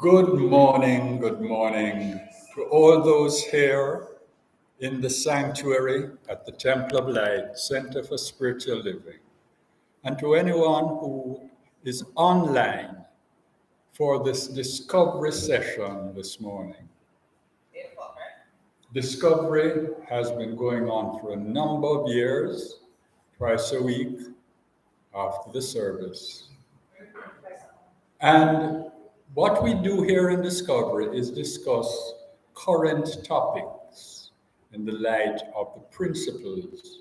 Good morning to all those here in the sanctuary at the Temple of Light Center for Spiritual Living, and to anyone who is online for this discovery session this morning. Discovery has been going on for a number of years, twice a week after the service. And what we do here in Discovery is discuss current topics in the light of the principles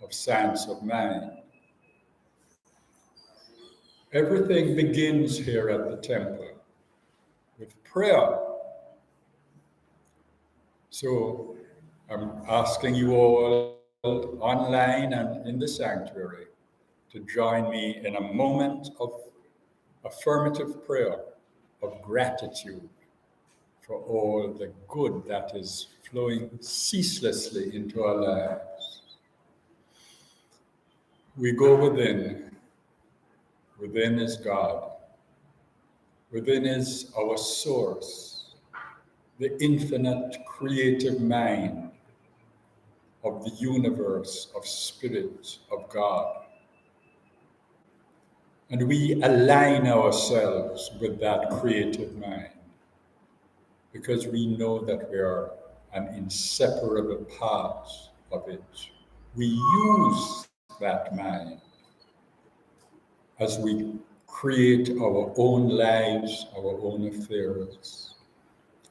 of science of mind. Everything begins here at the temple with prayer. So I'm asking you all online and in the sanctuary to join me in a moment of affirmative prayer, of gratitude for all the good that is flowing ceaselessly into our lives. We go within. Within is God. Within is our source, the infinite creative mind of the universe, of spirit, of God. And we align ourselves with that creative mind because we know that we are an inseparable part of it. We use that mind as we create our own lives, our own affairs,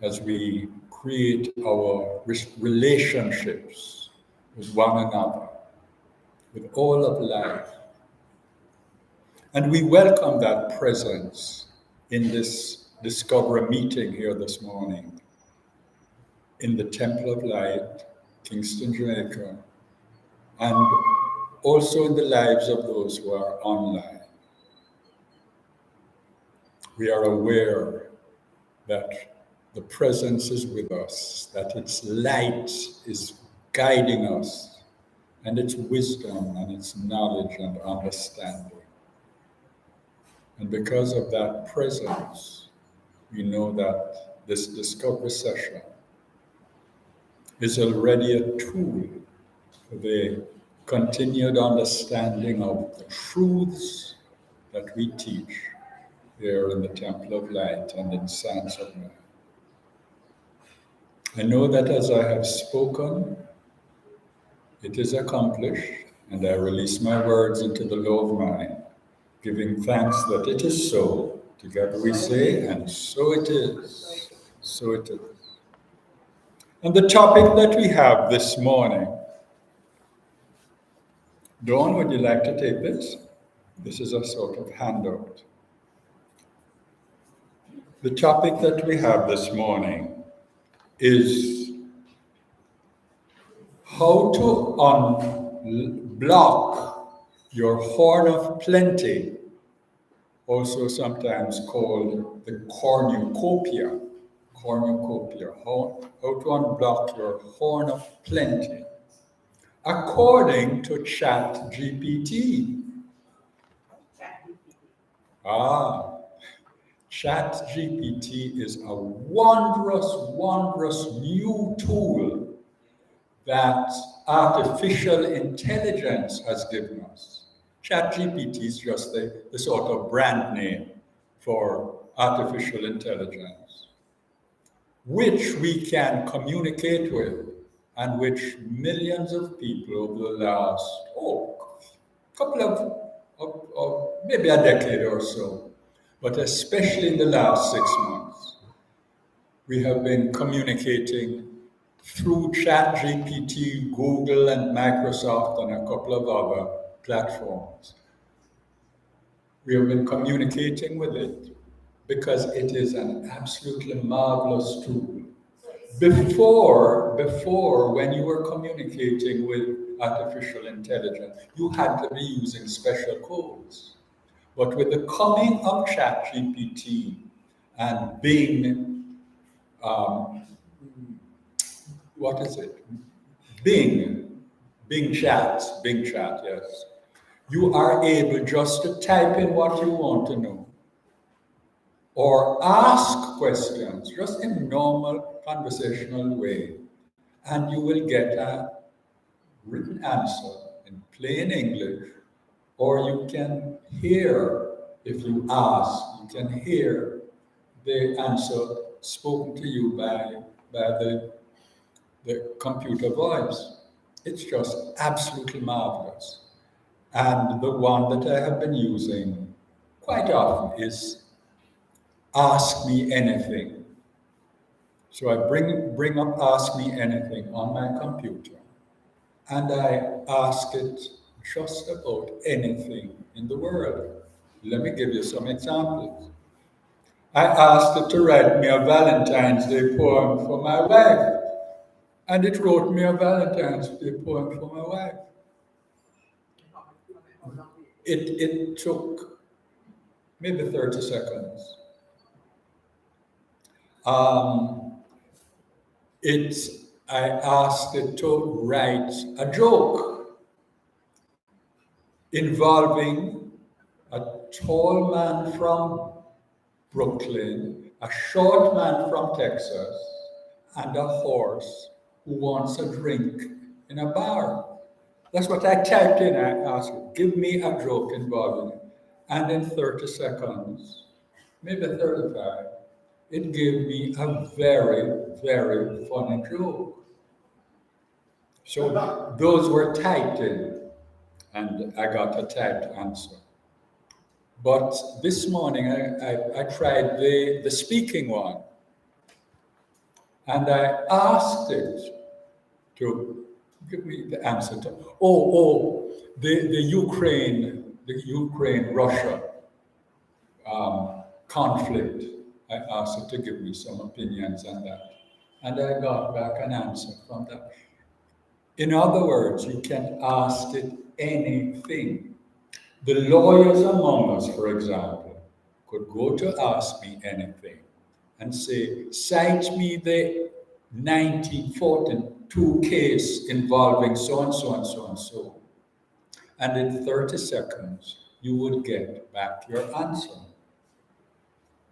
as we create our relationships with one another, with all of life. And we welcome that presence in this Discovery meeting here this morning in the Temple of Light, Kingston, Jamaica, and also in the lives of those who are online. We are aware that the presence is with us, that its light is guiding us, and its wisdom and its knowledge and understanding. And because of that presence, we know that this discovery session is already a tool for the continued understanding of the truths that we teach here in the Temple of Light and in Science of Mind. I know that as I have spoken, it is accomplished, and I release my words into the law of mind, giving thanks that it is so. Together we say, and so it is. So it is. And the topic that we have this morning, Dawn, would you like to take this? This is a sort of handout. The topic that we have this morning is how to unblock your horn of plenty, also sometimes called the cornucopia. Cornucopia, how to unblock your horn of plenty, according to ChatGPT. ChatGPT is a wondrous new tool that artificial intelligence has given us. ChatGPT is just the sort of brand name for artificial intelligence, which we can communicate with and which millions of people over the last couple of maybe a decade or so, but especially in the last 6 months, we have been communicating through ChatGPT, Google, and Microsoft, and a couple of other platforms. We have been communicating with it because it is an absolutely marvelous tool. Before, when you were communicating with artificial intelligence, you had to be using special codes. But with the coming of ChatGPT and Bing, Bing Chat, yes. You are able just to type in what you want to know. or ask questions just in normal conversational way, and you will get a written answer in plain English, or you can hear, if you ask, you can hear the answer spoken to you by the computer voice. It's just absolutely marvelous. And the one that I have been using quite often is Ask Me Anything. So I bring up Ask Me Anything on my computer, and I ask it just about anything in the world. Let me give you some examples. I asked it to write me a Valentine's Day poem for my wife, and it wrote me a Valentine's Day poem for my wife. It took maybe 30 seconds. Um, I asked it to write a joke involving a tall man from Brooklyn, a short man from Texas, and a horse who wants a drink in a bar. That's what I typed in. I asked it, give me a joke involving it. And in 30 seconds, maybe 35, it gave me a very, very funny joke. So those were typed in, and I got a typed answer. But this morning, I tried the speaking one, and I asked it to give me the answer to, the Ukraine Russia conflict. I asked it to give me some opinions on that, and I got back an answer from that. In other words, you can ask it anything. The lawyers among us, for example, could go to Ask Me Anything and say, cite me the 1942 case involving so and so and so and so. And in 30 seconds, you would get back your answer.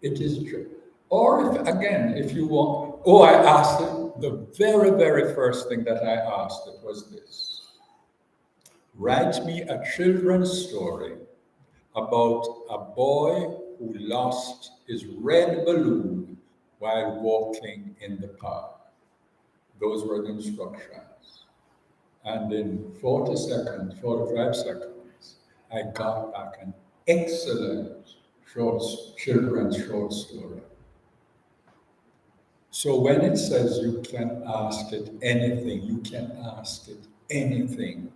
It is true. Or if you want, I asked it, the very, very first thing that I asked it was this. Write me a children's story about a boy who lost his red balloon while walking in the park. Those were the instructions. And in 40 seconds, 45 seconds, I got back an excellent children's short story. So when it says you can ask it anything, you can ask it anything.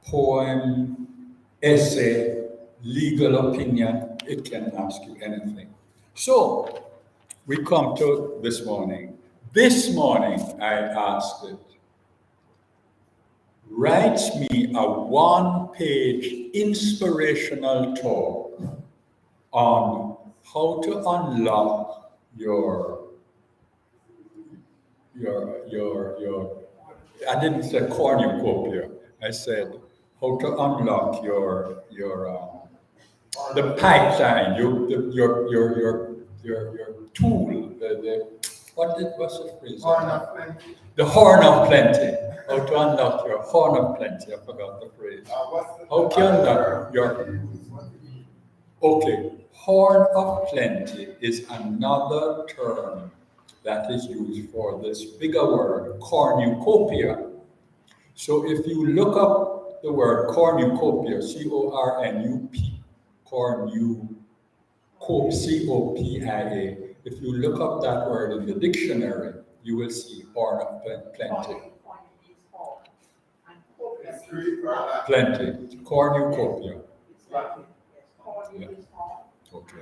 Poem, essay, legal opinion, it can ask you anything. So we come to this morning. This morning I asked it, write me a one-page inspirational talk on how to unlock your I didn't say cornucopia. I said how to unlock your the pipeline, your tool, what's the phrase? Horn of plenty. The horn of plenty. How to unlock your horn of plenty. I forgot the phrase. How to unlock your horn of plenty is another term that is used for this bigger word, cornucopia. So if you look up the word cornucopia, C-O-R-N-U-P, C-O-P-I-A, if you look up that word in the dictionary, you will see horn of plenty. Plenty, cornucopia. Yeah. Okay.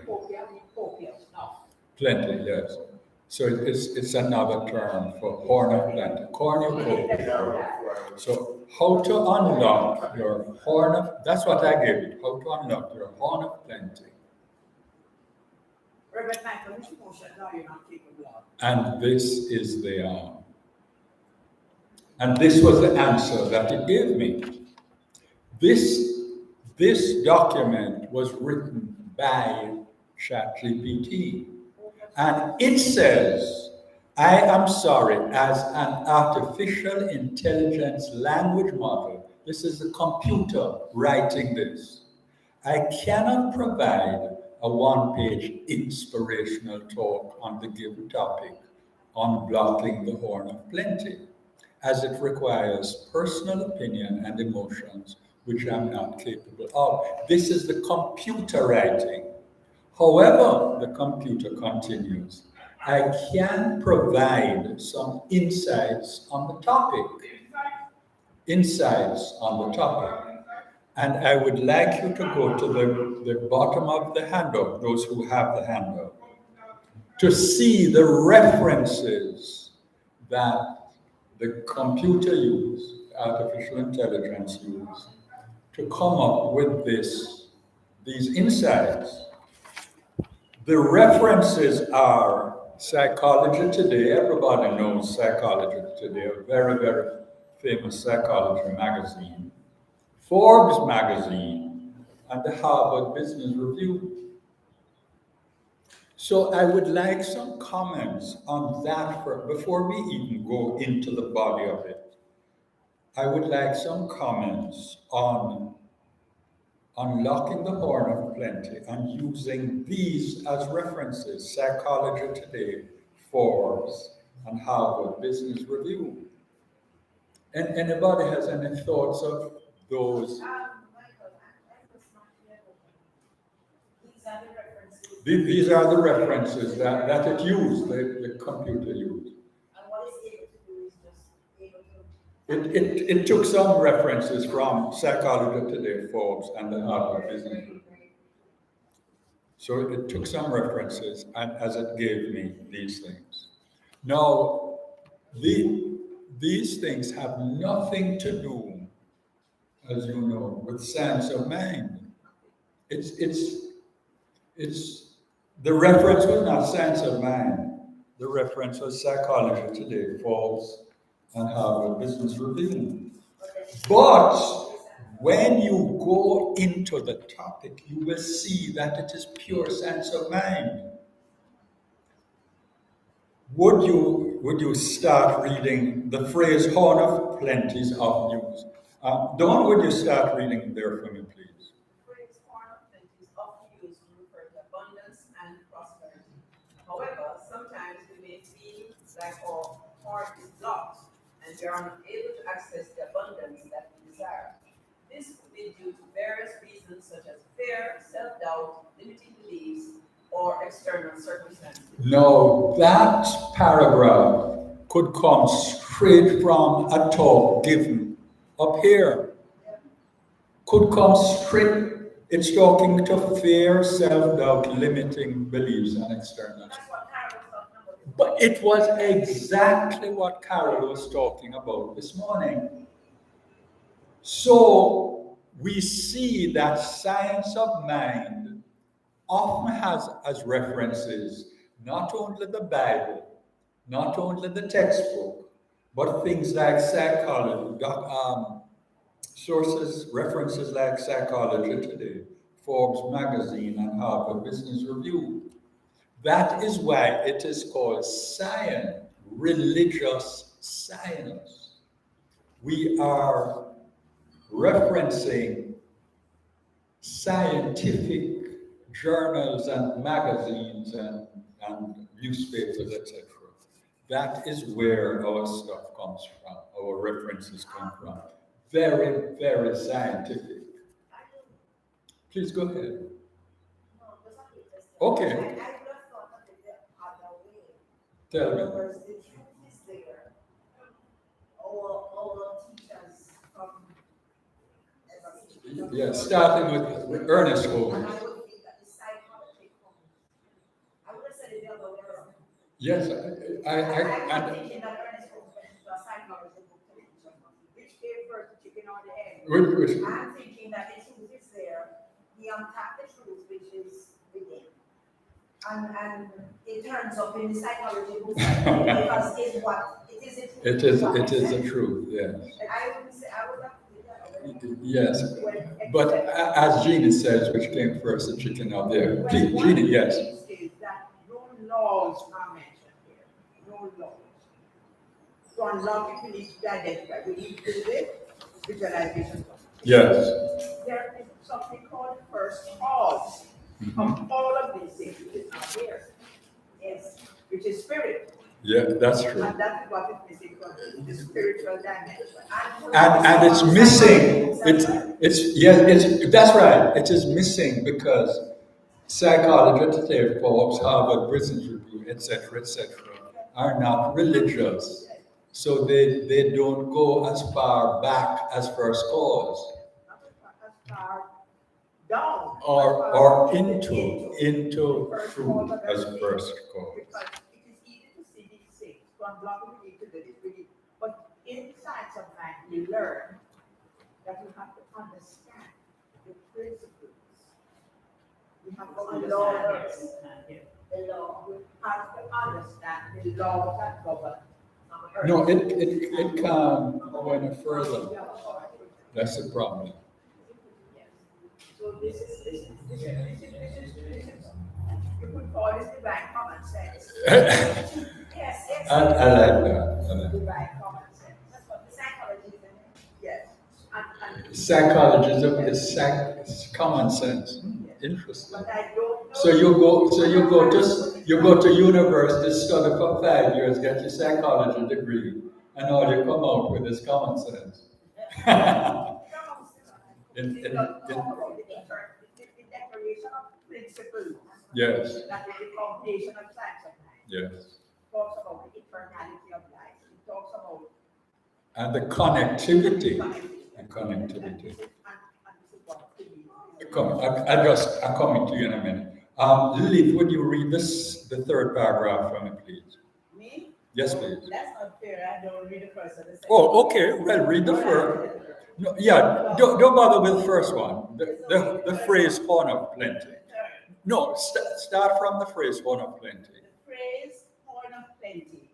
Plenty, yes. So it's another term for horn of plenty, cornucopia. So how to unlock your horn of, that's what I gave it, how to unlock your horn of plenty. And this is and this was the answer that it gave me. This document was written by ChatGPT. And it says, I am sorry, as an artificial intelligence language model, this is a computer writing this, I cannot provide a one-page inspirational talk on the given topic on blocking the horn of plenty, as it requires personal opinion and emotions which I'm not capable of. This is the computer writing. However, the computer continues, I can provide some insights on the topic. Insights on the topic. And I would like you to go to the bottom of the handout, those who have the handout, to see the references that the computer used, artificial intelligence used, to come up with these insights. The references are Psychology Today. Everybody knows Psychology Today, a very, very famous psychology magazine, Forbes magazine, and the Harvard Business Review. So I would like some comments on that before we even go into the body of it. I would like some comments on unlocking the horn of plenty and using these as references, Psychology Today, Forbes, and Harvard Business Review. And anybody has any thoughts of those? These are the references that it used, the computer used. And what it's able to do is just able to... It took some references from Psychology Today, Forbes, and the Harvard Business Review. So it took some references, and as it gave me these things. Now, these things have nothing to do, as you know, with science of mind. It's the reference was not science of mind. The reference was Psychology Today, Forbes, and Harvard Business Review. But when you go into the topic, you will see that it is pure science of mind. Would you start reading the phrase "horn of plenty" is often used? Dawn, would you start reading there for me, please? The phrase "horn of plenty" is often used to refer to abundance and prosperity. However, sometimes we may feel like our horn is blocked and we are unable to access the abundance that we desire. This could be due to various reasons such as fear, self-doubt, limiting beliefs, or external circumstances. No, that paragraph could come straight from a talk given up here. Could come straight. It's talking to fear, self-doubt, limiting beliefs, and external. That's what Carol was talking about. But it was exactly what Carol was talking about this morning. So we see that science of mind often has as references not only the Bible, not only the textbook, but things like psychology, sources, references like Psychology Today, Forbes magazine, and Harvard Business Review. That is why it is called science, religious science. We are referencing scientific journals and magazines and newspapers, etc. That is where our stuff comes from, our references come from. Very, very scientific. Please go ahead. Okay. I would have thought of it the other way. Tell In me. other words, the truth is there. Our teachers from Yeah, starting with Ernest Holmes. And I would think that the psychology comes. I would have said it the other way around. Yes, I'm thinking that Ernest Holmes went to a psychology book to teach us which gave birth to chicken or the egg. I'm thinking that the truth is there. He unpacked the truth, which is within. And it turns up in the psychology book because it's what it is. it is the truth, yes. And I would have to do that. Yes, When but except as Jeannie says, which came first, the chicken or the egg? when one Jeannie, yes. thing is that no laws are mentioned here. No laws. To unlock it, we need to identify. We need to do this visualization. Yes. There is something called first cause of all of these things, which is not here. Yes, which is spirit. Yeah, that's true. And that is what is missing from the spiritual dimension. And it's missing. It's yes, it's that's right. It is missing because psychology today, Forbes, Harvard Business Review, etc., are not religious. So they don't go as far back as first cause As far down or into truth as first cause. because it is easy to see these things. To unblock it, we need to do this. But in science of mind, we learn that we have to understand the principles. We have to learn the law. We have to understand the laws that govern our earth. No, it can go any further. That's the problem. So this is you could call this divine common sense. Yes, I like that. I like that. divine common sense. That's what the psychology is. Yes. And Psychologism is common sense. Interesting. but I don't know. So you go to university, study for 5 years, get your psychology degree, and all you come out with is common sense. The declaration of principles. Yes, That is the foundation of science of mind. yes. Talks about the eternality of life. It talks about And the connectivity. connectivity. And connectivity. And this is what to be. I'm coming to you in a minute. Lilith, would you read the third paragraph for me, please? Me? Yes, please. That's not fair. I don't read the first and the second. Oh, okay. Well, read the first. No, yeah, don't bother with the first one. The phrase "horn of plenty." No, start from the phrase "horn of plenty." The phrase horn of plenty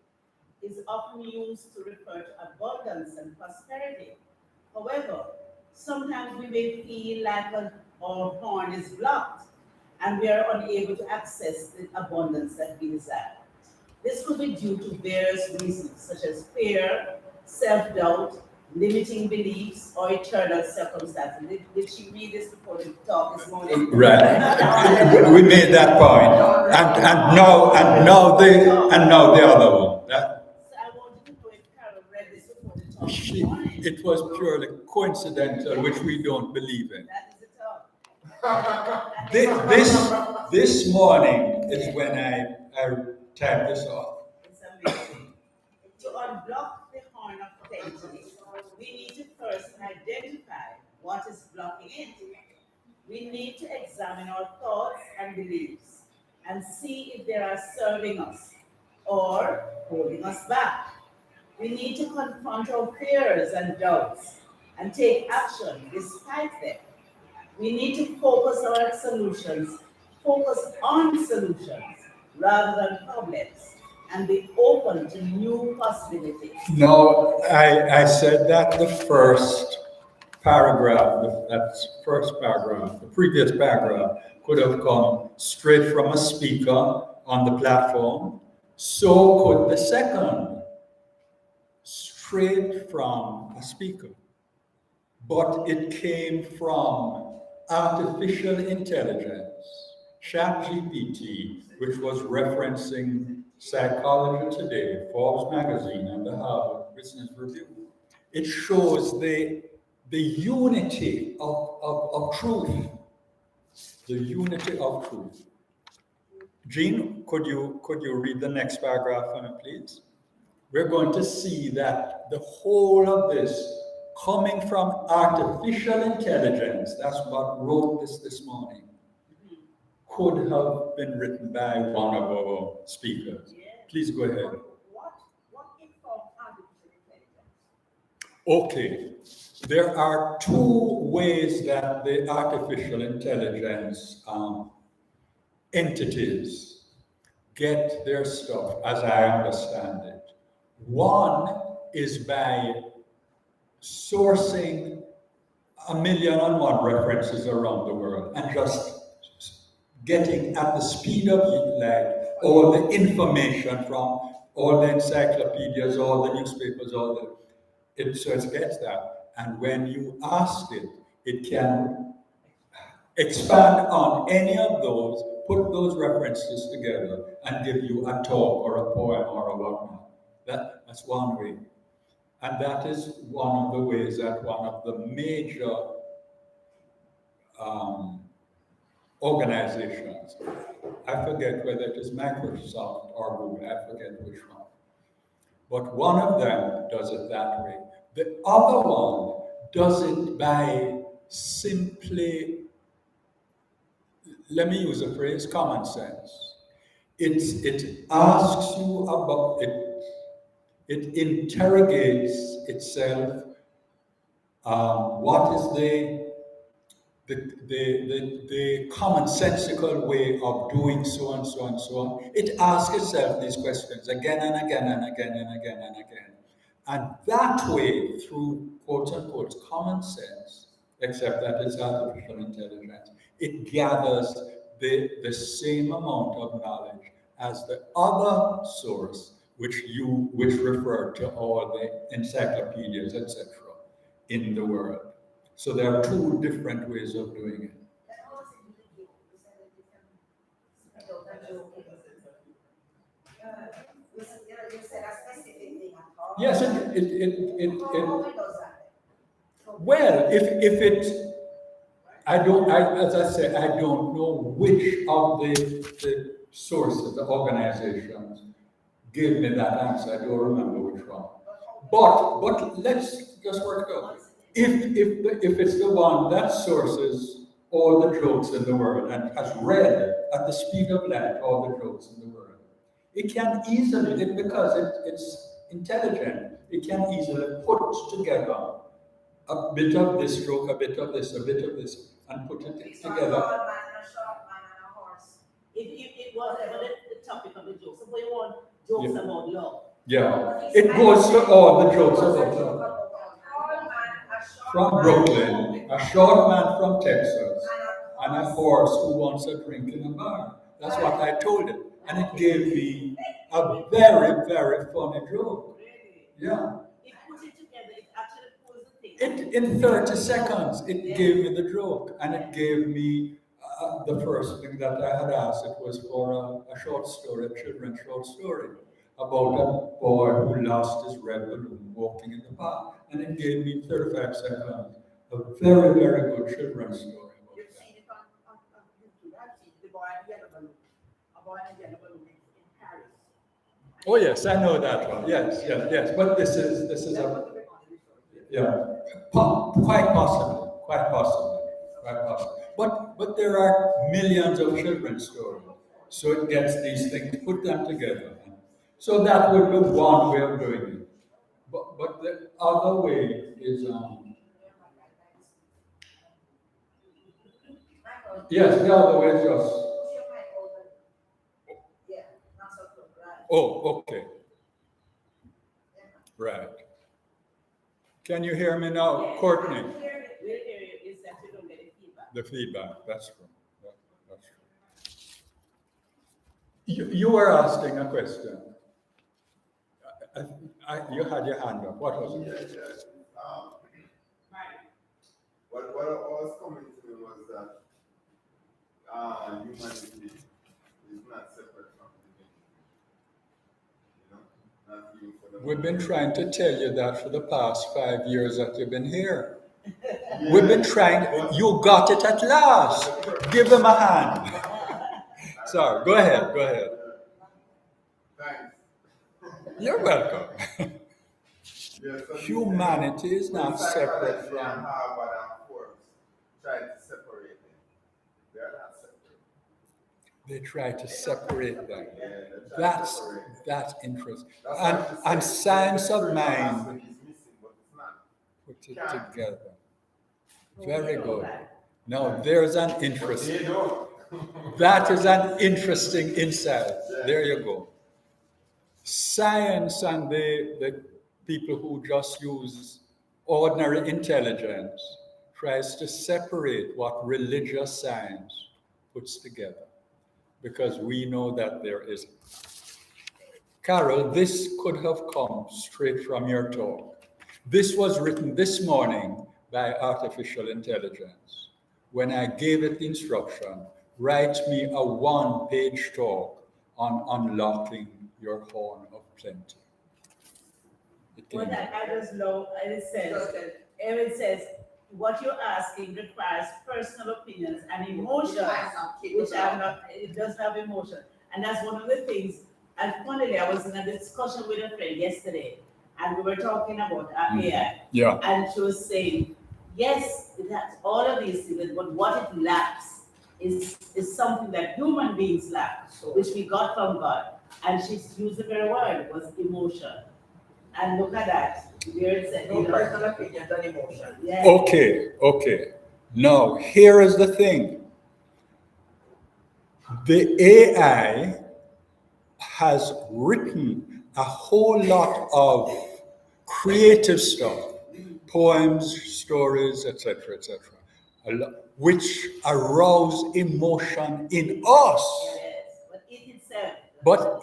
is often used to refer to abundance and prosperity. However, sometimes we may feel like our horn is blocked and we are unable to access the abundance that we desire. This could be due to various reasons, such as fear, self-doubt, limiting beliefs, or eternal circumstances. Did she read this before the talk this morning? Right. We made that point, and now the other one. So I wanted to know if Carol read this before the talk this morning. It was purely coincidental, which we don't believe in. That is the talk. This morning is when I typed this off. It's amazing. To unblock the horn of plenty, we need to first identify what is blocking it. We need to examine our thoughts and beliefs and see if they are serving us or holding us back. We need to confront our fears and doubts and take action despite them. We need to focus on solutions rather than problems, and be open to new possibilities. No, I said that the first paragraph, the previous paragraph, could have come straight from a speaker on the platform. So could the second, straight from a speaker. But it came from artificial intelligence, ChatGPT, which was referencing Psychology Today, Forbes magazine, and the Harvard Business Review. It shows the unity of truth. The unity of truth. Jean, could you read the next paragraph for me, please? We're going to see that the whole of this coming from artificial intelligence, that's what wrote this morning, could have been written by one of our speakers. Please go ahead. What informs artificial intelligence? Okay, there are two ways that the artificial intelligence entities get their stuff, as I understand it. One is by sourcing 1,000,001 references around the world and just getting at the speed of light all the information from all the encyclopedias, all the newspapers, so it gets that. And when you ask it, it can expand on any of those, put those references together, and give you a talk or a poem or a whatnot. That's one way. And that is one of the ways that one of the major organizations, I forget whether it is Microsoft or Google, I forget which one, but one of them does it that way. The other one does it by simply, let me use the phrase common sense. It asks you about it, it interrogates itself. What is the commonsensical way of doing so and so and so on? It asks itself these questions again and again and again and again and again. And that way, through quote unquote common sense, except that it's artificial intelligence, it gathers the same amount of knowledge as the other source, which refer to all the encyclopedias, etc., in the world. So there are two different ways of doing it. You said a specific thing. Yes, well, if it, as I say, I don't know which of the sources, the organizations, gave me that answer. I don't remember which one. But let's just work it out. If it's the one that sources all the jokes in the world and has read at the speed of light all the jokes in the world, it can easily, because it's intelligent, it can easily put together a bit of this joke, a bit of this, a bit of this, and put it together. It was ever the topic of the joke. So we want jokes about love. Yeah, it goes to all the jokes about love. From Brooklyn, a short man from Texas, and a horse who wants a drink in a bar. That's what I told it. And it gave me a very, very funny joke. Yeah. It puts it together, it actually pulls the thing. In 30 seconds, it gave me the joke, and it gave me the first thing that I had asked. It was for a short story, a children's short story, about a boy who lost his red balloon walking in the park. And it gave me 35 seconds. A very, very good children's story. You've seen it on YouTube. I've seen the boy and the yellow balloon. A boy and the yellow balloon in Paris. Oh yes, I know that one. Yes. But this is a, yeah, quite possibly. But there are millions of children's stories, so it gets these things, put them together. So that would be one way of doing it. But the other way is yes, the other way is just. Oh, okay. Right. Can you hear me now, Courtney? We'll hear you, is that you don't get feedback. The feedback, that's true. That's true. You were asking a question. You had your hand up. What was it? Yes. What was coming to me was that humanity is not separate from divinity. Not you for the We've been trying to tell you that for the past 5 years that you've been here. We've been trying. You got it at last. Give them a hand. Sorry, go ahead. Thanks. You're welcome. Yes, so Humanity is not separate psychology from. and Harvard and Forbes try to separate them. They are not separate. They try to separate them. Yeah, they try to separate them. That's interesting. That's why she And said science the of third mind aspect is missing, but it's not. put it Can't. together. Very good. Now there's an interest. They don't. That is an interesting insight. There you go. Science and the people who just use ordinary intelligence tries to separate what religious science puts together, because we know that there isn't. Carol, this could have come straight from your talk. This was written this morning by artificial intelligence. When I gave it the instruction, write me a one-page talk on unlocking your horn of plenty. What I just love, and it says, what you're asking requires personal opinions and emotions, which are not, it doesn't have emotion. And that's one of the things, and funnily, I was in a discussion with a friend yesterday, and we were talking about AI. Yeah. And she was saying, yes, it has all of these things, but what it lacks is something that human beings lack, which we got from God. And she used the very word, was emotion. And look at that. Here it said, No personal opinions and emotions. yeah. Okay. Now, here is the thing. The AI has written a whole lot of creative stuff, poems, stories, etc., which arouse emotion in us. Yes, but it itself. But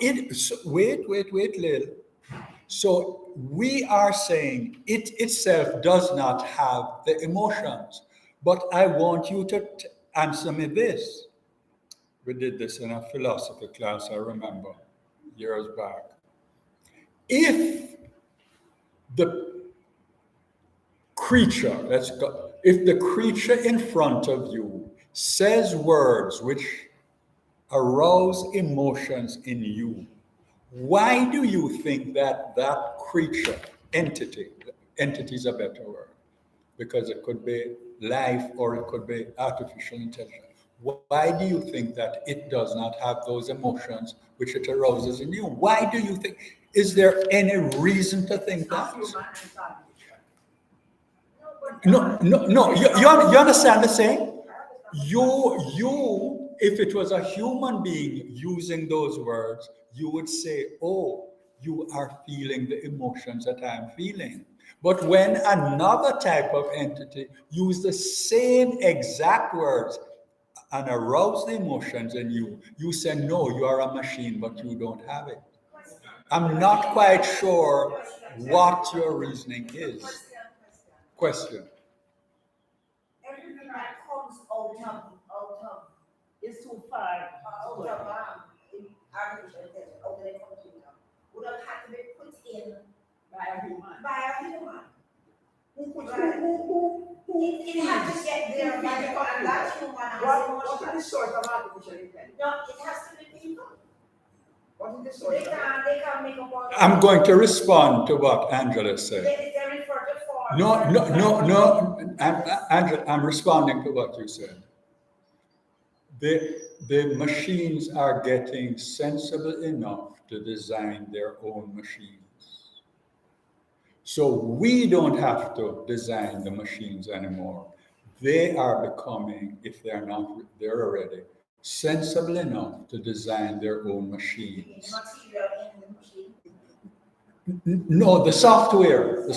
wait, Lil. So we are saying it itself does not have the emotions. But I want you to answer me this. We did this in a philosophy class, I remember, years back. If the creature, if the creature in front of you says words which arouse emotions in you, why do you think that that creature, entity is a better word, because it could be life or it could be artificial intelligence. Why do you think that it does not have those emotions which it arouses in you? Why do you think? Is there any reason to think that? No. You understand the saying? If it was a human being using those words, you would say, oh, you are feeling the emotions that I'm feeling. But when another type of entity used the same exact words and arouse the emotions in you, you say, no, you are a machine, but you don't have it. I'm not quite sure what your reasoning is. Question. Everything that comes out of It's too far. in artificial intelligence, out of the computer, would have had to be put in By a human. by a human. It had to get there by the human, and that human has emotion. What is the source of artificial intelligence? No, it has to be people. What is the source? They can't make up all. I'm going to respond to what Angela said. They refer to form. No. Angela, I'm responding to what you said. The machines are getting sensible enough to design their own machines. So we don't have to design the machines anymore. They are becoming, if they're not, they're already sensible enough to design their own machines. The material in the machine. No, the software. Right.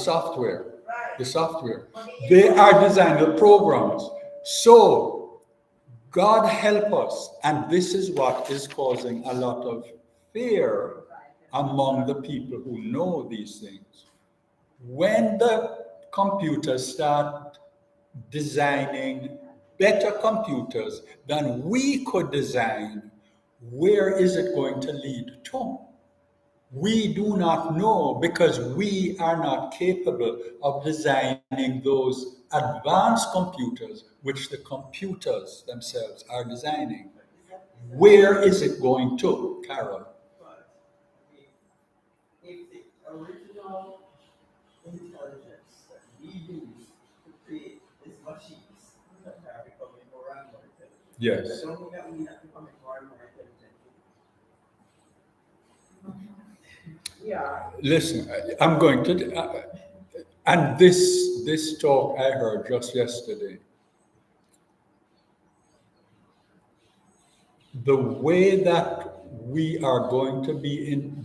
The software. They are designing the programs. So God help us. And this is what is causing a lot of fear among the people who know these things. When the computers start designing better computers than we could design, where is it going to lead to? We do not know, because we are not capable of designing those advanced computers which the computers themselves are designing. Where is it going to, Carol? But if the original intelligence that we use to create these machines that are becoming more and more intelligent, Yes. I don't think that we are becoming more and more intelligent. Yeah. Listen, I'm going to, and this talk I heard just yesterday. The way that we are going to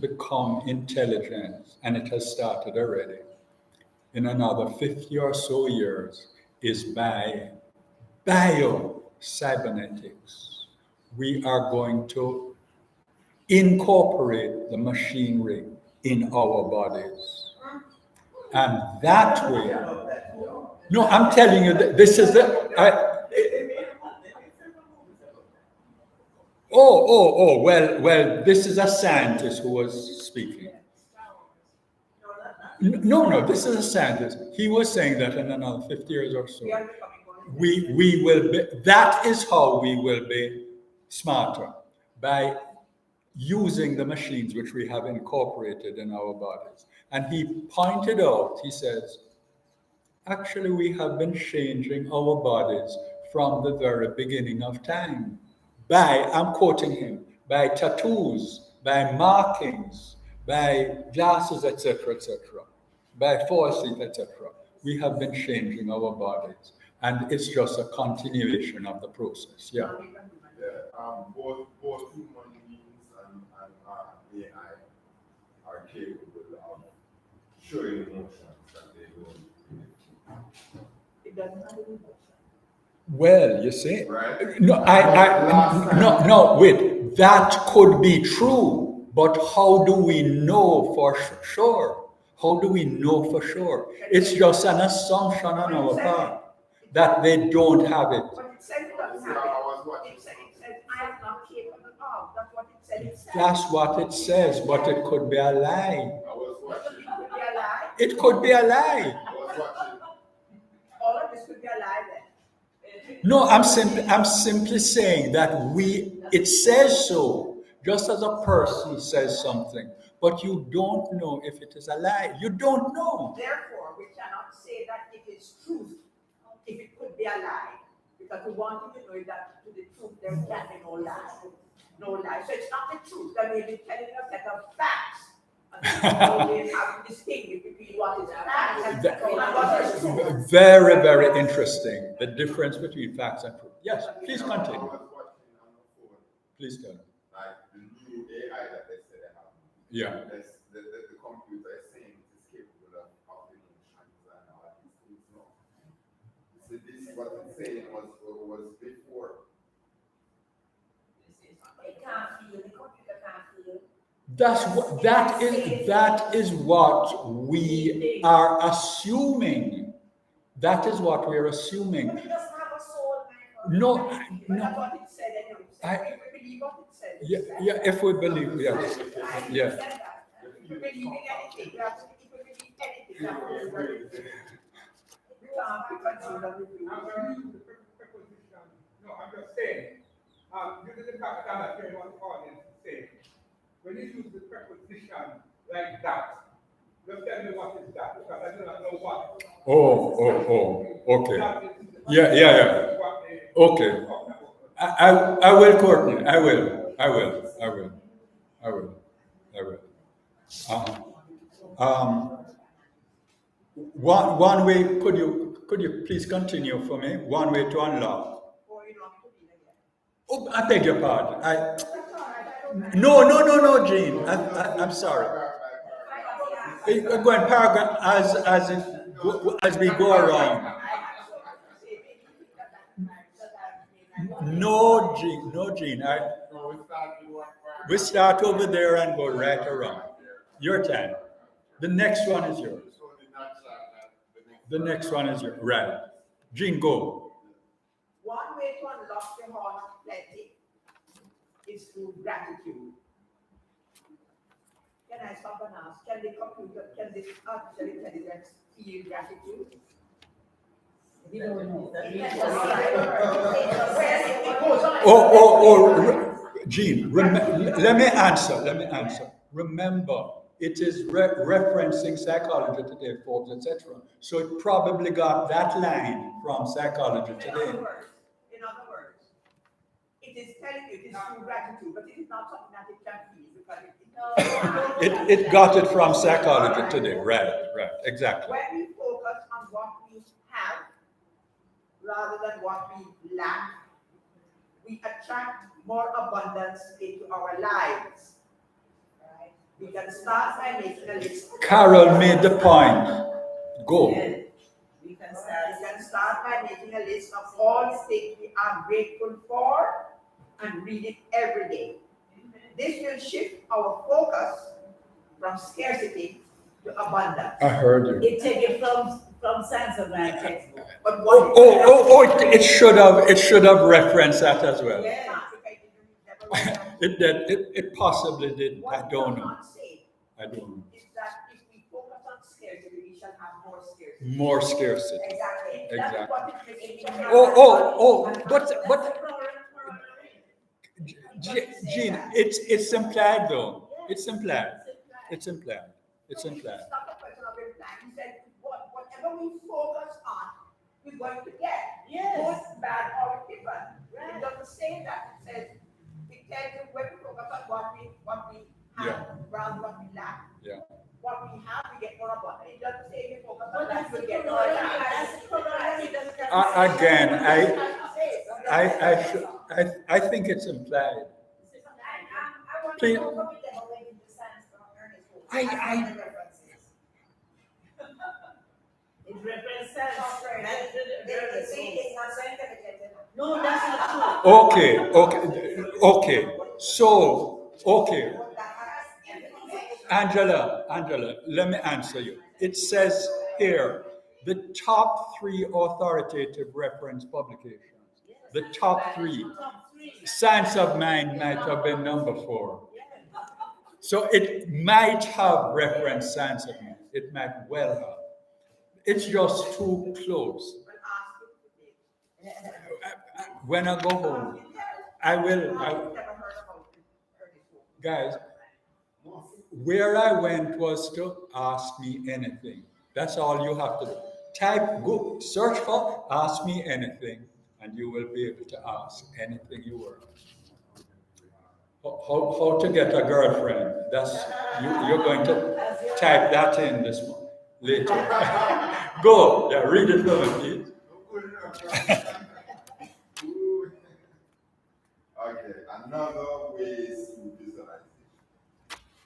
become intelligent, and it has started already, in another 50 or so years, is by biocybernetics. We are going to incorporate the machinery in our bodies. And that way, no, I'm telling you that this is the, well, this is a scientist who was speaking. No, this is a scientist. He was saying that in another 50 years or so, we will be, that is how we will be smarter, by using the machines which we have incorporated in our bodies. And he pointed out, he says, actually we have been changing our bodies from the very beginning of time by, I'm quoting him, by tattoos, by markings, by glasses, etc., by forces, etc. We have been changing our bodies, and it's just a continuation of the process. Yeah. Both human beings and AI are capable of showing emotions that they don't. It doesn't have any emotion. Well, you see, Right. no, wait, that could be true, but how do we know for sure? How do we know for sure? It's just an assumption on our part that they don't have it. But it said it doesn't have it. It said I am not capable of. That's what it said. It said. That's what it says, but it could be a lie. I was watching. It could be a lie. It could be a lie. I was watching. All of this could be a lie then. No, I'm simply saying that it says so, just as a person says something, but you don't know if it is a lie. You don't know. Therefore, we cannot say that it is truth if it could be a lie. Because we want you to know that to the truth there can be no lie. No lie. So it's not the truth. They may be telling us that of facts. And we have to distinguish between what is fact and what is truth. Very, very interesting. The difference between facts and truth. Yes, please continue. I was watching on the phone, Please tell me. like the new AI that they said they have. Yeah. The computer is saying it is capable of emotions and all these things. No. So this is what it's saying was before. It can't feel, the computer can't feel. That is what we are assuming. That is what we're assuming. But it doesn't have a soul, No, But that's what it said anyway. If we believe what it said. yeah, if we believe, yes, yeah. If we believe in anything, we have to, if we believe anything, we have to we can't be considered with you. I'm going to use the preposition. No, I'm just saying, due to the fact that I'm not hearing what the audience is saying, when you use the preposition like that, just tell me what is that, because I do not know what. Okay. Yeah. Okay. I will, Courtney. I will. One way, could you please continue for me? One way to unlock. Or you know, put in again. Oh, I beg your pardon. No, Jean. I'm sorry. Going paragraph as we go around. No, Jean. We start over there and go right around. Your time. The next one is yours. The next one is yours. Right. Jean, go. One way to unlock the horn of plenty is through gratitude. Can I stop and ask, can the computer, can this artificial intelligence feel gratitude? We don't know. Jean, let me answer. Remember, it is referencing Psychology Today, Forbes, etc. So it probably got that line from Psychology Today. In other words, it is telling you it is through gratitude, but it is not something that it can feel because It got it from Psychology Today, right, exactly. When we focus on what we have rather than what we lack, we attract more abundance into our lives. Right? We can start by making a list. Carol made the point. Go. We can start start by making a list of all things we are grateful for and read it every day. This will shift our focus from scarcity to abundance. I heard you. It take it from Science of Man textbook. But It should have referenced that as well. Yes. It possibly didn't. I What don't I'm know. not saying I don't know. is that if we focus on scarcity, we shall have more scarcity. More scarcity. Exactly. Exactly. That's what it is. But Gene, it's implied though. It's implied. It's implied. It's implied. It's not a question of implying. He said, whatever we focus on, we're going to get. Yes. Good, bad, or different. It doesn't say that. It says, we tend to, when we focus on what we have rather than what we lack. Yeah. What we have, we get more abundant. It doesn't say we focus on But that, that's we the get more corollary. abundant. That's the corollary. Again, I think it's implied. I want Please. to know what we get away with the science from Ernest Wolff. I- That's the references. It represents. They say it's not scientific. No, that's not true. Okay. So, okay. Angela, let me answer you. It says here, the top 3 authoritative reference publications. The top 3. Top three. Science of Mind might have been number 4. So it might have referenced Science of Mind. It might well have. It's just too close. When I go home, I will. Guys, where I went was to ask me anything. That's all you have to do. Type, go, search for, ask me anything, and you will be able to ask anything you want. How to get a girlfriend? That's you're going to type that in this one later. Go, read it for me, please. Okay, another way is through visualization.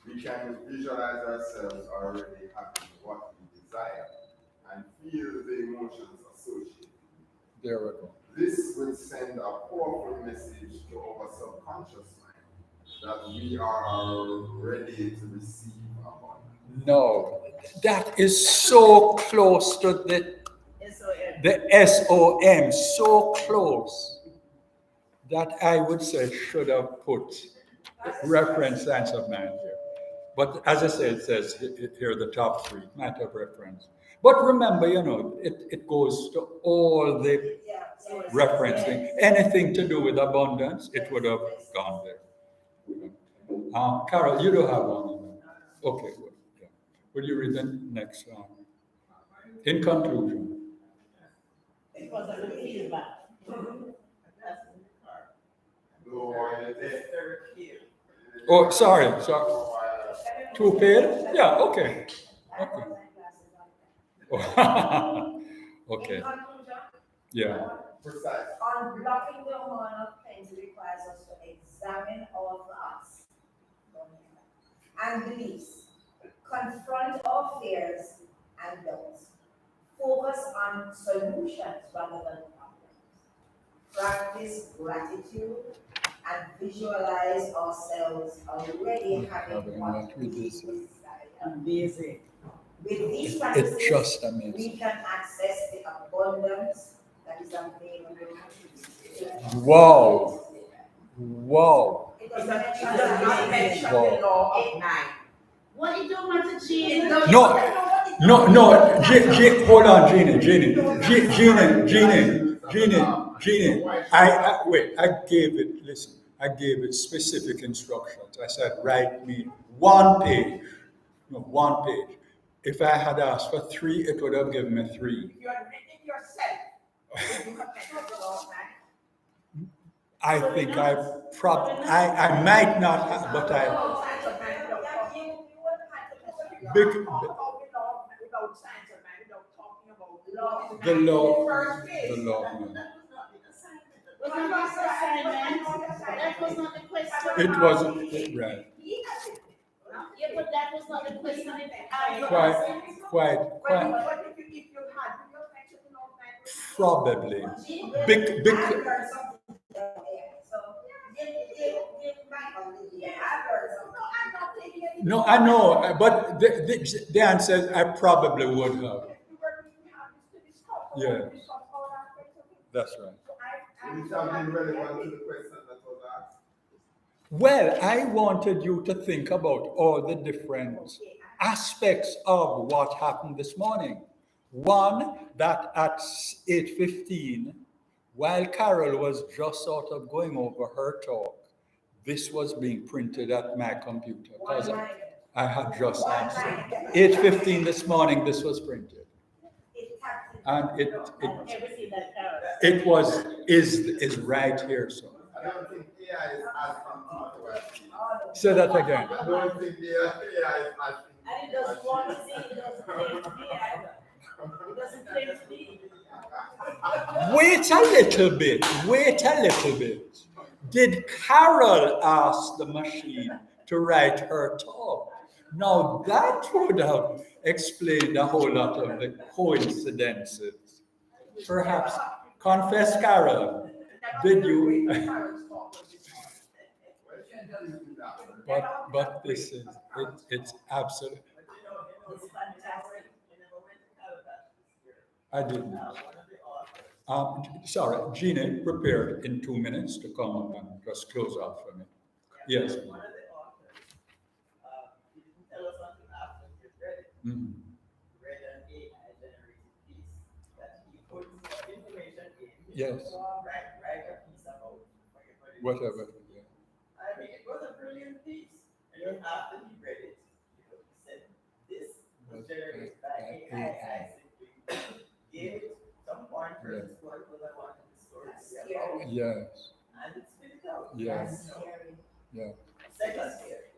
We can visualize ourselves already having what we desire and feel the emotions associated. There we go. This will send a powerful message to our subconscious mind that we are ready to receive abundance. No, that is so close to the SOM, so close that I would say should have put reference Science of Mind here. But as I said, it says here the top 3 might have reference. But remember, it goes to all the referencing. Anything to do with abundance, it would have gone there. Carol, you don't have one. Okay, good. Yeah. Will you read the next one? In conclusion. It was a good feedback. Oh, sorry. 2 pale? Yeah, okay. Okay. In conclusion, Yeah. Precise. unblocking the horn of plenty requires us to examine our thoughts and beliefs, confront our fears and doubts, focus on solutions rather than problems, practice gratitude, and visualize ourselves already having what we desire. Amazing. With these It's practices, just amazing. we can access the abundance that is available. Wow. It Does doesn't not mention the law of 9. What you do, Mr. Gene? No. Hold on, Jeannie. I gave it specific instructions. I said, write me 1 page. No, 1 page. If I had asked for 3, it would have given me 3. If you had written it yourself, would you have mentioned the law of 9? I think I might not have, but I. The law. That was not the question. It wasn't right. Yeah, but that was not the question. Quite. But if you had, you just mentioned the law of 9 Probably. I Big. heard something about AI. So give Michael the I heard something. No, I'm not taking any. No, I know, but the answer I probably would have. Yeah, that's right. Is something relevant to the question that was asked? Well, I wanted you to think about all the different aspects of what happened this morning. One, that at 8:15, while Carol was just sort of going over her talk, this was being printed at my computer because I had just answered. 8:15 this morning, this was printed. And I've never seen that Carol. it was is right here. So I don't think AI is asking people. say that again. I don't think the AI is asking. And it doesn't want to see, it doesn't claim to be either. It doesn't claim to be. Wait a little bit. Wait a little bit. Did Carol ask the machine to write her talk? Now that would have explained a whole lot of the coincidences. Perhaps confess, Carol. Did you? but this is it's absolute. It's fantastic. I didn't. Sorry, Gina prepared in 2 minutes to come up and just close out for me. Yes. One of the authors, he didn't tell us until after he read it. Mhm. Read an AI generated piece that he puts information in. Yes. Write a piece about Whatever. Yeah. I mean, it was a brilliant piece. And then after he read it, he said, this was generated by AI. I simply gave it some pointers for what I wanted the story to be about. Yes. And it's spit it out. Yes. So, Yeah. second scary.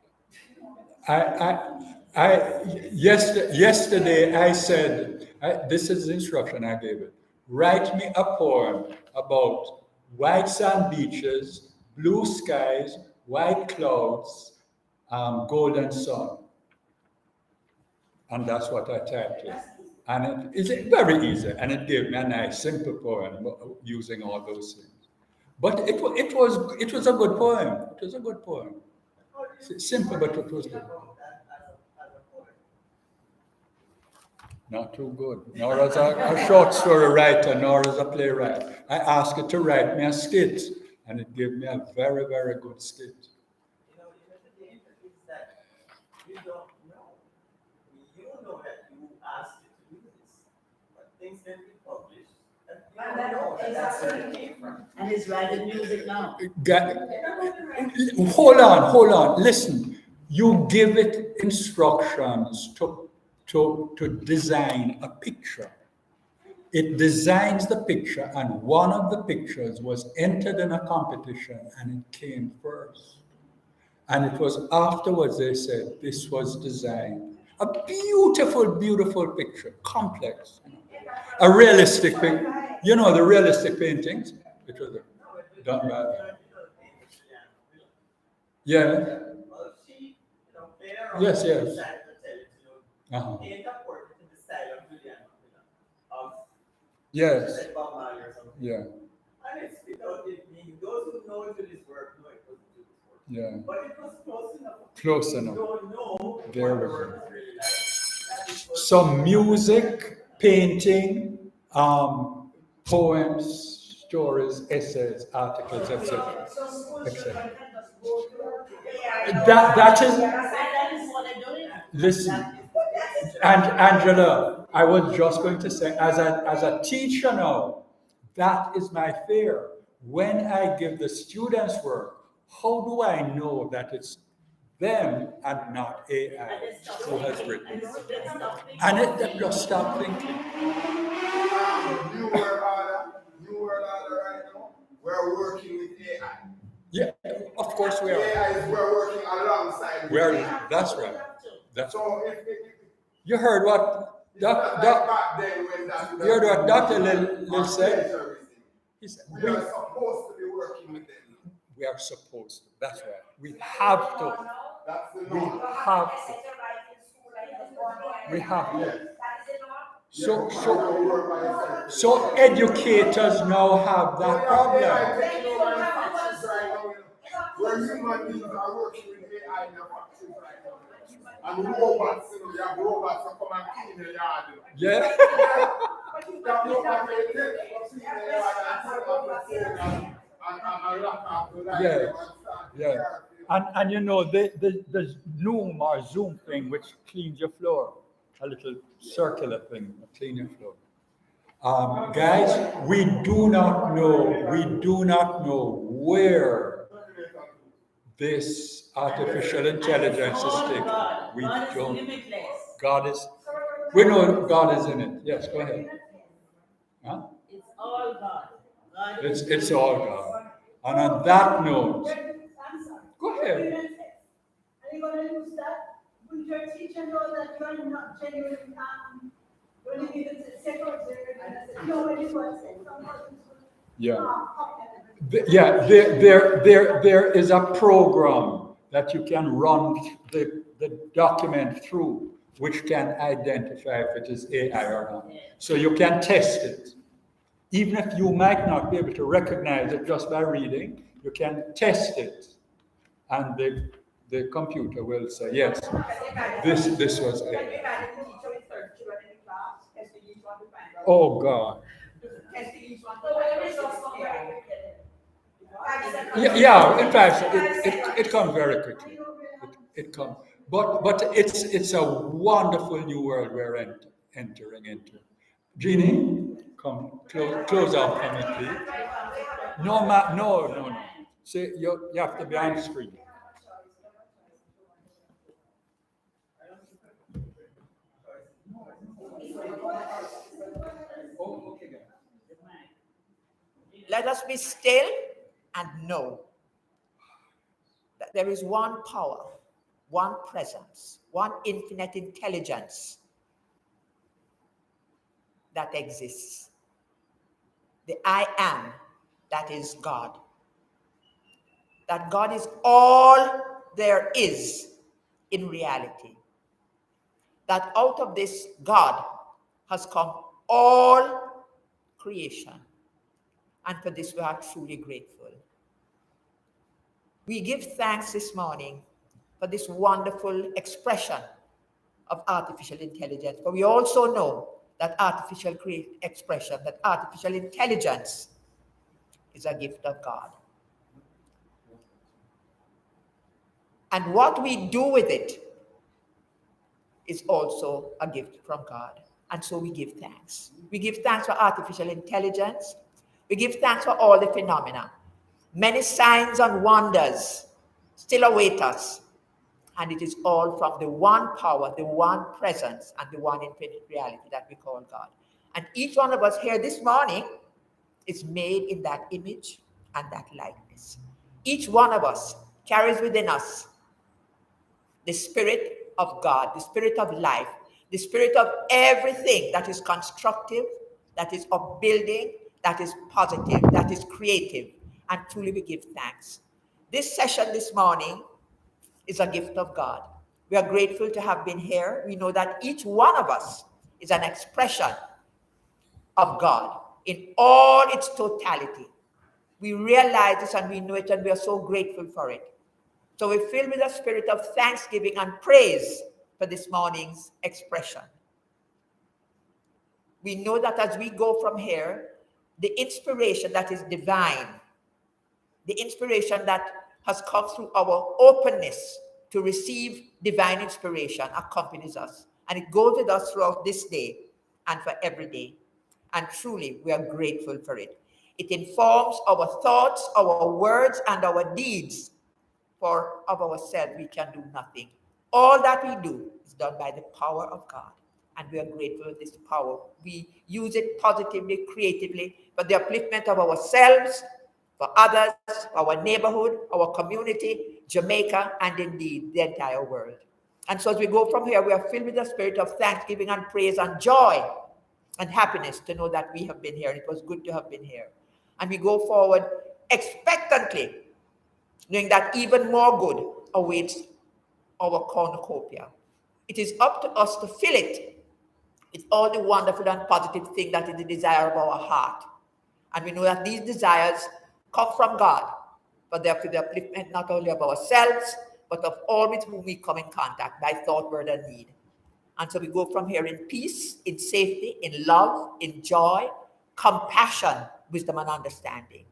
Yesterday I said, this is the instruction I gave it. Write me a poem about white sand beaches, blue skies, white clouds, golden sun. And that's what I typed in. And it is very easy. And it gave me a nice, simple poem using all those things. But it was a good poem. It was a good poem. Simple, but it was good. Not too good. Nor as a short story writer, nor as a playwright. I asked it to write me a skit, and it gave me a very, very good skit. You know, the danger is that you don't know. You know that you asked it to do this, but things can be published. And you don't know that that's where it came from. And he's writing music now. Hold on. Listen, you give it instructions to design a picture. It designs the picture, and one of the pictures was entered in a competition, and it came first. And it was afterwards they said this was designed. A beautiful, beautiful picture, complex. A realistic picture. You know, the realistic paintings? It was done by. Yeah. Well, she, later on, Yes. decided to tell it, Uh-huh. paint a portrait in the style of Julian, of Yes. Bob Marley or something. Yeah. And it's because those who know Julie's work know it was Julie's work. Yeah. But it was close enough. Close You enough. don't know There what we the go. work is really like. That is what- Some music, painting, poems, stories, essays, articles, etc. So school Etc. children can just go to AI. That is. That is what they're doing. Listen, and Angela, I was just going to say, as a teacher now, that is my fear. When I give the students work, how do I know that it's them and not AI who has written? And it just stop thinking. New world order right now. We're working with AI. Yeah, of course we are. AI is we're working alongside. with AI. That's right. That's right. So if You heard what it's not like back then when that. you heard what Dr. Lil said? plagiarism. He said, We are supposed to be working with them. we are supposed to. That's right. We have to. That's the We norm. have to. We have to. Yes. That is it not? So, Yeah, so, you work by yourself. so educators now have that problem. AI taking over in factories right now. Where human beings are working with AI in the factories right now. And robots, you have robots that come and clean your yard. Yeah. That robot will take clean your yard and turn off the phone and lock off the light. Yes. And start Yeah. care. And you know, the Loom or Zoom thing which cleans your floor, a little circular thing, clean your floor. Guys, we do not know where this artificial intelligence is All taken. God. We God is don't. limitless. God is. We know God is in it. Yes, go ahead. Huh? It's all God. God It's all God. And on that note, go ahead. Are you going to use that? Will your teacher know that you are not genuinely when you need to say no, when you want to say Yeah. Yeah, there is a program that you can run the document through, which can identify if it is AI or not. So you can test it. Even if you might not be able to recognize it just by reading, you can test it. And the computer will say, yes, this was Can you AI. imagine the teacher with 30 children in class, testing each one to find out? Oh, God. Testing each one to So find when out. results come very quickly. Yeah, in fact, it comes very quickly. It comes. But it's a wonderful new world we're entering into. Jeannie, come close out for me, please. No. See, you have to be on screen. Oh, okay, guys. Let us be still and know that there is one power, one presence, one infinite intelligence that exists. The I am, that is God. That God is all there is in reality. That out of this God has come all creation. And for this we are truly grateful. We give thanks this morning for this wonderful expression of artificial intelligence. But we also know that artificial intelligence is a gift of God. And what we do with it is also a gift from God. And so we give thanks. We give thanks for artificial intelligence. We give thanks for all the phenomena. Many signs and wonders still await us. And it is all from the one power, the one presence, and the one infinite reality that we call God. And each one of us here this morning is made in that image and that likeness. Each one of us carries within us the Spirit of God, the Spirit of life, the Spirit of everything that is constructive, that is upbuilding, that is positive, that is creative. And truly we give thanks. This session this morning is a gift of God. We are grateful to have been here. We know that each one of us is an expression of God in all its totality. We realize this and we know it, and we are so grateful for it. So we're filled with a spirit of thanksgiving and praise for this morning's expression. We know that as we go from here, the inspiration that is divine, the inspiration that has come through our openness to receive divine inspiration accompanies us. And it goes with us throughout this day and for every day. And truly, we are grateful for it. It informs our thoughts, our words, and our deeds. For of ourselves, we can do nothing. All that we do is done by the power of God. And we are grateful for this power. We use it positively, creatively, for the upliftment of ourselves, for others, our neighborhood, our community, Jamaica, and indeed the entire world. And so as we go from here, we are filled with the spirit of thanksgiving and praise and joy and happiness to know that we have been here. It was good to have been here. And we go forward expectantly, knowing that even more good awaits our cornucopia. It is up to us to fill it It's all the wonderful and positive thing that is the desire of our heart. And we know that these desires come from God, but they are for the upliftment not only of ourselves, but of all with whom we come in contact by thought, word, and deed. And so we go from here in peace, in safety, in love, in joy, compassion, wisdom, and understanding.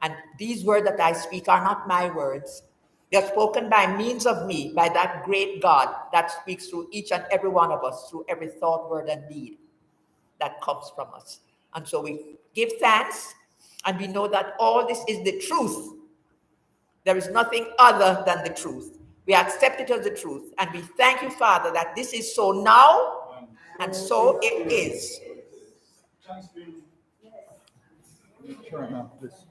And these words that I speak are not my words. They are spoken by means of me, by that great God that speaks through each and every one of us, through every thought, word, and deed that comes from us. And so we give thanks, and we know that all this is the truth. There is nothing other than the truth. We accept it as the truth, and we thank you, Father, that this is so now, and so it is. Turn off this.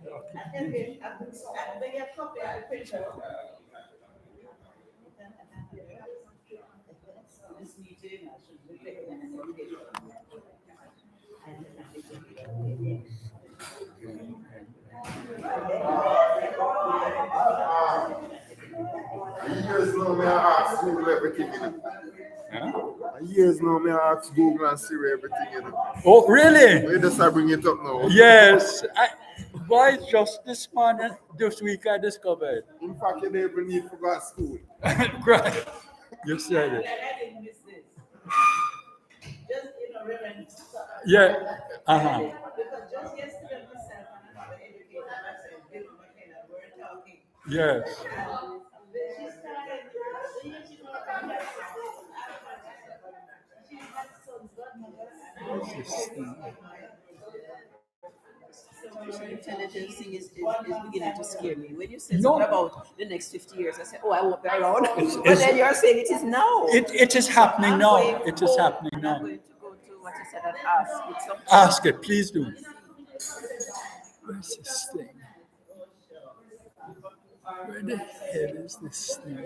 This meeting, I should be taking Years now, me I ask Google everything, you know. Huh? Years now, me I ask Google and Siri everything, you know. Oh, really? We just bring it up now. Yes. Why just this morning, this week I discovered. In fact, you don't even need to go to school. Right. You said it. I didn't miss this. Just, Reverend. Yeah. Uh-huh. Because just yesterday, myself and another educator, myself, Bill McKenna, were talking. Yes. She started, she's my son's godmother. Artificial intelligence thing is beginning to scare me. When you say something about the next 50 years, I say, oh, I won't be around. But then you're saying it is now. It is happening now. It is happening I'm now. going to go to what you said and ask it something. Ask it, please do. Where's this thing? Where the hell is this thing?